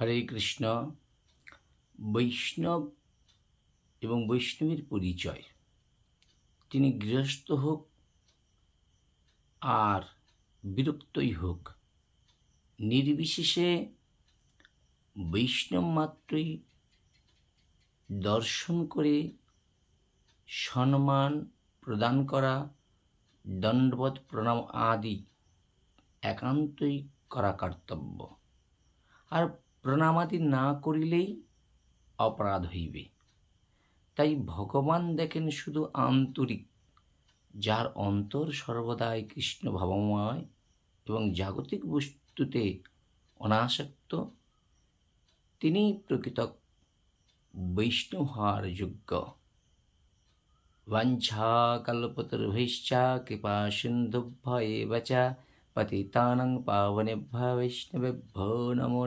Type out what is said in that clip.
হরে কৃষ্ণ। বৈষ্ণব এবং বৈষ্ণবের পরিচয়, তিনি গৃহস্থ হোক আর বিরক্তই হোক, নির্বিশেষে বৈষ্ণব মাত্রই দর্শন করে সম্মান প্রদান করা, দণ্ডবৎ প্রণাম আদি একান্তই করা কর্তব্য। আর প্রণামাদি না করিলেই অপরাধ হইবে। তাই ভগবান দেখেন শুধু আন্তরিক, যার অন্তর সর্বদাই কৃষ্ণ ভাবময় এবং জাগতিক বস্তুতে অনাসক্ত, তিনি প্রকৃত বৈষ্ণব হওয়ার যোগ্য। বাঞ্ছাকল্পতরুভ্যশ্চ কৃপা সিন্ধুভ্য এব চ পতিতানাং পাবনেভ্যো বৈষ্ণবেভ্যো নমো।